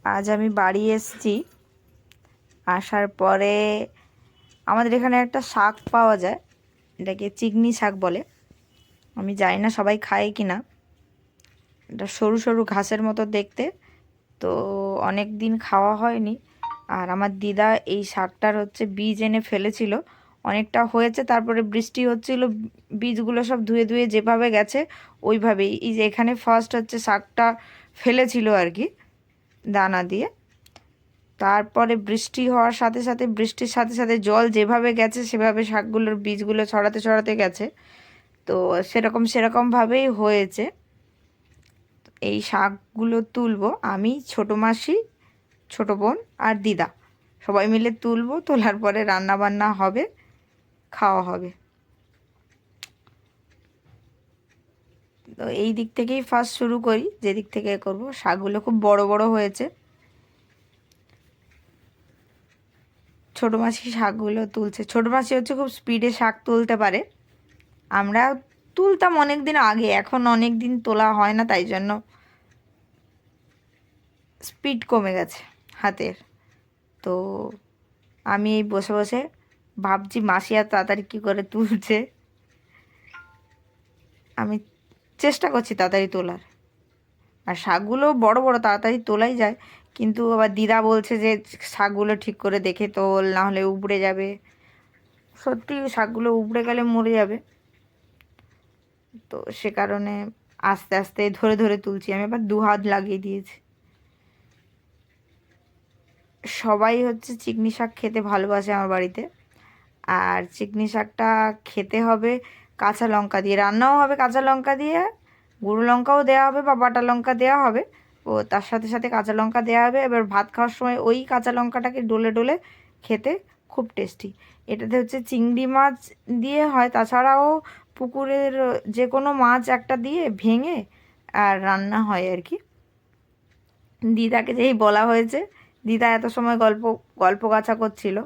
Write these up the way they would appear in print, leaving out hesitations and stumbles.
আজ আমি বাড়ি এসেছি। আসার পরে আমাদের এখানে একটা শাক পাওয়া যায়, এটাকে চিকনি শাক বলে। আমি জানি না সবাই খায় কি না। এটা সরু সরু ঘাসের মতো দেখতে, তো অনেক দিন খাওয়া হয়নি। আর আমার দিদা এই শাকটার বীজ এনে ফেলেছিল, অনেকটা হয়েছে। তারপরে বৃষ্টি হচ্ছিল, বীজগুলো সব ধুয়ে ধুয়ে যেভাবে গেছে ওইভাবেই। এই যে এখানে ফার্স্ট শাকটা ফেলেছিল আর কি, দানা দিয়ে। তারপরে বৃষ্টি হওয়ার সাথে সাথে, বৃষ্টির সাথে সাথে জল যেভাবে গেছে সেভাবে শাকগুলোর বীজগুলো ছড়াতে ছড়াতে গেছে। তো সেরকমভাবেই হয়েছে। এই শাকগুলো তুলবো আমি, ছোটো মাসি, ছোটো বোন আর দিদা, সবাই মিলে তুলবো। তোলার পরে রান্না বান্না হবে, খাওয়া হবে। তো এই দিক থেকেই ফার্স্ট শুরু করি, যে দিক থেকে করব। শাকগুলো খুব বড় বড় হয়েছে। ছোটো মাসি শাকগুলো তুলছে। ছোটো মাসি খুব স্পিডে শাক তুলতে পারে। আমরা তুলতাম অনেক দিন আগে, এখন অনেক দিন তোলা হয় না, তাই জন্য স্পিড কমে গেছে হাতের। তো আমি এই বসে বসে ভাবছি মাসি আর তাড়াতাড়ি কী করে তুলছে। আমি চেষ্টা করছি তাড়াতাড়ি তোলার। আর শাকগুলো বড় বড়, তাড়াতাড়ি তোলাই যায়। কিন্তু আবার দিদা বলছে যে শাকগুলো ঠিক করে দেখে তোল, না হলে উপড়ে যাবে। সত্যি শাকগুলো উপড়ে গেলে মরে যাবে। তো সে কারণে আস্তে আস্তে ধরে ধরে তুলছি। আমি আবার 2 হাত লাগিয়ে দিয়েছি। সবাই চিকনি শাক খেতে ভালোবাসে আমার বাড়িতে। আর চিকনি শাকটা খেতে হবে কাঁচা লঙ্কা দিয়ে, রান্নাও হবে কাঁচা লঙ্কা দিয়ে, গুঁড়ো লঙ্কাও দেওয়া হবে বা বাটা লঙ্কা দেওয়া হবে। ও তার সাথে সাথে কাঁচা লঙ্কা দেওয়া হবে। এবার ভাত খাওয়ার সময় ওই কাঁচা লঙ্কাটাকে ডলে ডলে খেতে খুব টেস্টি। এটাতে চিংড়ি মাছ দিয়ে হয়, তাছাড়াও পুকুরের যে কোনো মাছ একটা দিয়ে ভেঙে আর রান্না হয় আর কি। দিদাকে যেই বলা হয়েছে, দিদা এত সময় গল্প গল্প গাছা করছিল।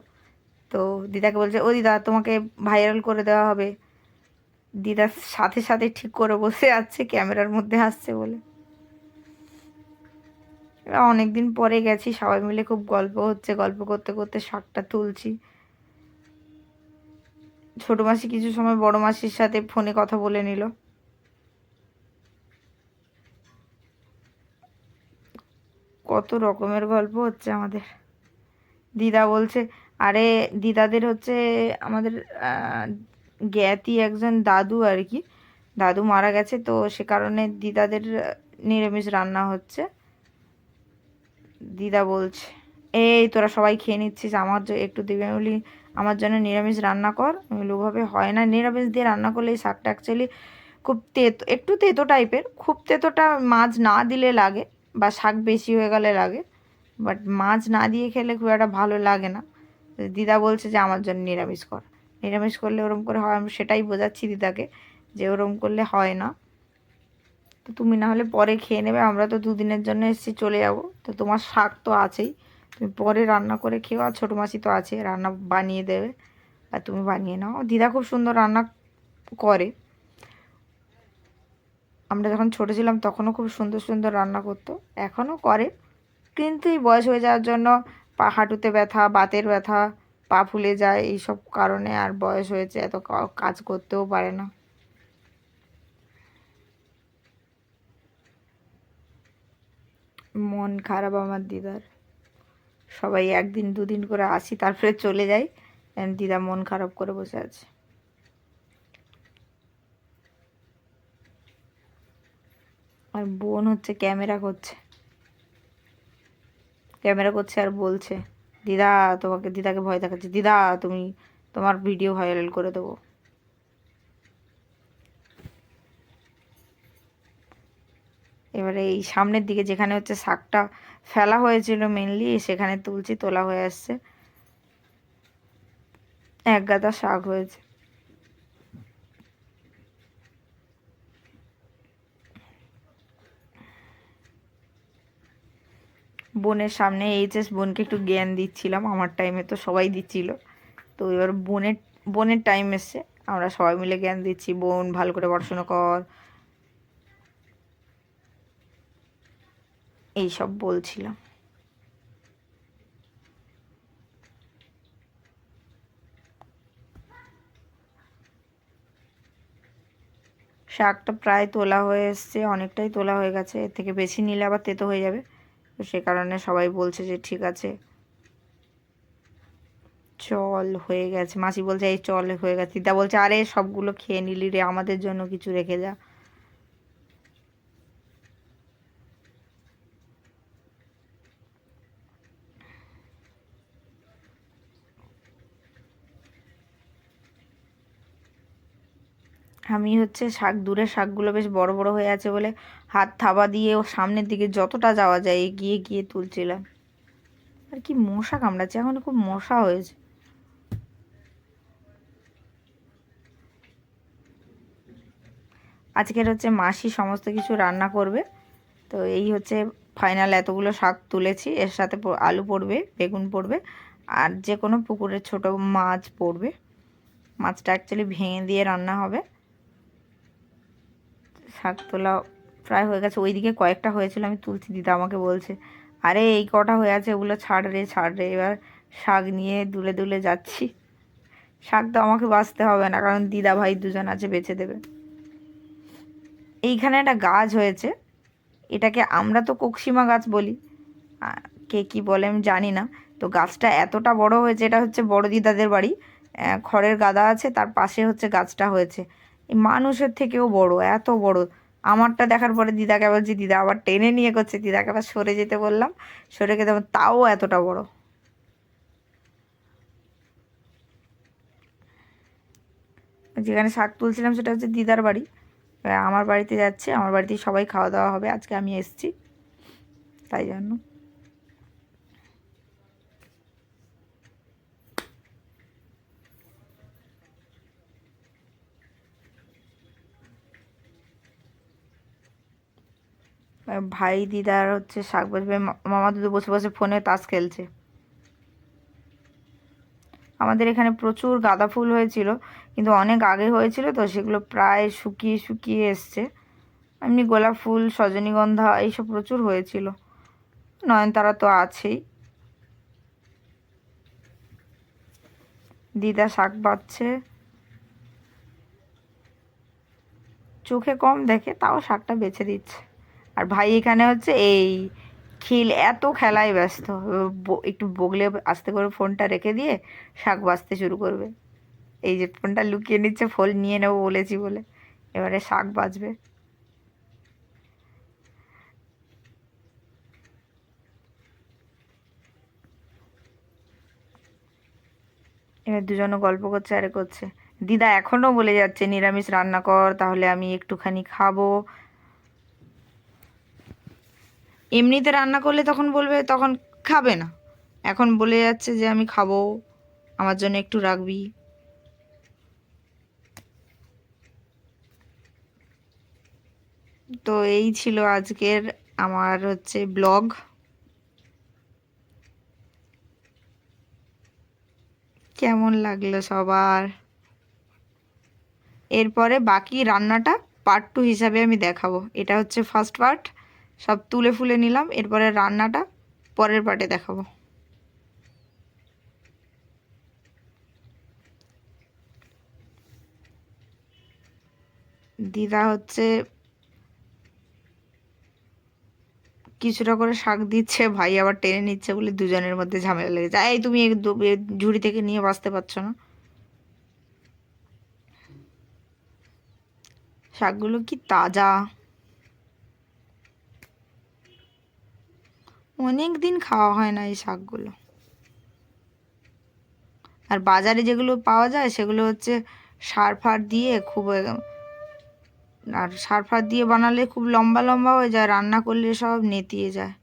তো দিদাকে বলছে, ও দিদা তোমাকে ভাইরাল করে দেওয়া হবে। দিদার সাথে সাথে ঠিক করে বসে আছে, ক্যামেরার মধ্যে আসছে বলে। অনেক দিন পরে গেছি, সবাই মিলে খুব গল্প হচ্ছে, গল্প করতে করতে শাকটা তুলছি। ছোটো মাসি কিছু সময় বড় মাসির সাথে ফোনে কথা বলে নিল। কত রকমের গল্প হচ্ছে আমাদের। দিদা বলছে, আরে দিদাদের আমাদের জ্ঞাতি একজন দাদু আর কি, দাদু মারা গেছে। তো সে কারণে দিদাদের নিরামিষ রান্না হচ্ছে। দিদা বলছে, এই তোরা সবাই খেয়ে নিচ্ছিস, আমার একটু দিবি? আমি বলি, আমার জন্য নিরামিষ রান্না কর। আমি বলি, ওভাবে হয় না, নিরামিষ দিয়ে রান্না করলে এই শাকটা অ্যাকচুয়ালি খুব তেতো, একটু তেতো টাইপের। খুব তেতোটা মাছ না দিলে লাগে, বা শাক বেশি হয়ে গেলে লাগে, বাট মাছ না দিয়ে খেলে খুব একটা ভালো লাগে না। দিদা বলছে যে আমার জন্য নিরামিষ কর। নিরামিষ করলে ওরম করে হয়, আমি সেটাই বোঝাচ্ছি দিদাকে যে ওরম করলে হয় না। তো তুমি না হলে পরে খেয়ে নেবে, আমরা তো 2 দিনের জন্য এসেছি, চলে যাব। তো তোমার শাক তো আছেই, তুমি পরে রান্না করে খেও। আর ছোটো মাসি তো আছে, রান্না বানিয়ে দেবে, আর তুমি বানিয়ে নাও। দিদা খুব সুন্দর রান্না করে। আমরা যখন ছোটো ছিলাম তখনও খুব সুন্দর সুন্দর রান্না করতো, এখনও করে। কিন্তু এই বয়স হয়ে যাওয়ার জন্য হাঁটুতে ব্যথা, বাতের ব্যথা, পা ফুলে যায়, এইসব কারণে আর বয়স হয়েছে, এত কাজ করতেও পারে না। মন খারাপ আমার দিদার। সবাই 1 দিন 2 দিন করে আসি, তারপরে চলে যাই। দিদা মন খারাপ করে বসে আছে। আর বোন ক্যামেরা করছে, ক্যামেরা করছে আর বলছে, দিদা তোমাকে, দিদাকে ভয় দেখাচ্ছে, দিদা তুমি, তোমার ভিডিও ভাইরাল করে দেবো। এবারে এই সামনের দিকে যেখানে শাকটা ফেলা হয়েছিল মেনলি, সেখানে তুলছি, তোলা হয়ে আসছে, 1 গাদা শাক হয়েছে। বোনের সামনে বোনকে একটু জ্ঞান দিচ্ছিলাম, আমার টাইমে তো সবাই দিচ্ছিল, তো এবার বোনের বোনের টাইম এসছে, আমরা সবাই মিলে জ্ঞান দিচ্ছি, বোন ভালো করে পড়াশোনা কর, এইসব বলছিলাম। শাকটা প্রায় তোলা হয়ে এসছে, অনেকটাই তোলা হয়ে গেছে। এর থেকে বেশি নিলে আবার তেতো হয়ে যাবে, তো সে কারণে সবাই বলছে যে ঠিক আছে চল হয়ে গেছে। মাসি বলছে এই চল হয়ে গেছে। দিদা বলছে আরে সবগুলো খেয়ে নিলি রে, আমাদের জন্য কিছু রেখে যা। আমি হচ্ছে শাক, দূরের শাকগুলো বেশ বড় বড় হয়ে আছে বলে হাত থাবা দিয়ে ও সামনের দিকে যতটা যাওয়া যায় এগিয়ে গিয়ে তুলছিলাম। আর কি মশা কামড়াচ্ছে, এখন খুব মশা হয়েছে। আজকের হচ্ছে মাসি সমস্ত কিছু রান্না করবে, তো এই হচ্ছে ফাইনাল। এতগুলো শাক তুলেছি, এর সাথে আলু পড়বে, বেগুন পড়বে, আর যে কোনো পুকুরের ছোট মাছ পড়বে। মাছটা অ্যাকচুয়ালি ভেঙে দিয়ে রান্না হবে। শাক তোলা প্রায় হয়ে গেছে। ওইদিকে কয়েকটা হয়েছিল, আমি তুলছি, দিদা আমাকে বলছে আরে এই কটা হয়ে আছে ওগুলো ছাড় রে ছাড় রে। এবার শাক নিয়ে দুলে দুলে যাচ্ছি। শাক তো আমাকে বাছতে হবে না, কারণ দিদা ভাই দুজন আছে, বেছে দেবে। এইখানে একটা গাছ হয়েছে, এটাকে আমরা তো কোকসিমা গাছ বলি, কে কি বলে আমি জানি না। তো গাছটা এতটা বড় হয়েছে, এটা হচ্ছে বড় দিদাদের বাড়ি, খড়ের গাদা আছে, তার পাশে হচ্ছে গাছটা হয়েছে। এই মানুষের থেকেও বড়, এত বড়। আমারটা দেখার পরে দিদাকে বলছি, দিদা আবার টেনে নিয়ে করছে, দিদাকে আবার সরে যেতে বললাম, সরে যেতে, তাও এতটা বড়। যেখানে শাক তুলছিলাম সেটা হচ্ছে দিদার বাড়ি। আমার বাড়িতে যাচ্ছি, আমার বাড়িতেই সবাই খাওয়া দাওয়া হবে, আজকে আমি এসেছি তাই জন্য। ভাই দিদার হচ্ছে শাক বাজবে, মামা দুধু বসে বসে ফোনে তাস খেলছে। আমাদের এখানে প্রচুর গাঁদা ফুল হয়েছিল, কিন্তু অনেক আগে হয়েছিল তো সেগুলো প্রায় শুকিয়ে শুকিয়ে এসছে। এমনি গোলাপ ফুল, সজনীগন্ধা এইসব প্রচুর হয়েছিল, নয়নতারা তো আছেই। দিদা শাক বাজছে, চোখে কম দেখে তাও শাকটা বেছে দিচ্ছে। আর ভাই এখানে হচ্ছে এই এত খেলায় ব্যস্ত, একটু বগলে আস্তে করে ফোনটা রেখে দিয়ে শাক বাজতে শুরু করবে। এই যে ফোনটা লুকিয়ে নিচ্ছে, ফোন নিয়ে নেবো বলেছি বলে, এবারে শাক বাজবে। এবার দুজনে গল্প করছে আরে করছে। দিদা এখনো বলে যাচ্ছে নিরামিষ রান্না কর, তাহলে আমি একটুখানি খাবো। এমনিতে রান্না করলে তখন বলবে, তখন খাবে না। এখন বলে যাচ্ছে যে আমি খাবো, আমার জন্য একটু রাখবি। তো এই ছিল আজকের আমার হচ্ছে ব্লগ। কেমন লাগলো সবার? এরপরে বাকি রান্নাটা পার্ট 2 হিসাবে আমি দেখাবো। এটা হচ্ছে ফার্স্ট পার্ট, সব তুলে ফুলে নিলাম, এরপরে রান্নাটা পরের পার্টে দেখাবো। দিদা হচ্ছে কিছুটা করে শাক দিচ্ছে, ভাই আবার টেনে নিচ্ছে বলে দুজনের মধ্যে ঝামেলা লেগে যায়। এই তুমি ঝুড়ি থেকে নিয়ে বাঁচতে পারছো না। শাকগুলো কি তাজা, অনেক দিন খাওয়া হয় না এই শাকগুলো। আর বাজারে যেগুলো পাওয়া যায় সেগুলো হচ্ছে সার ফার দিয়ে খুব, আর সার ফার দিয়ে বানালে খুব লম্বা লম্বা হয়ে যায়, রান্না করলে সব নেতিয়ে যায়।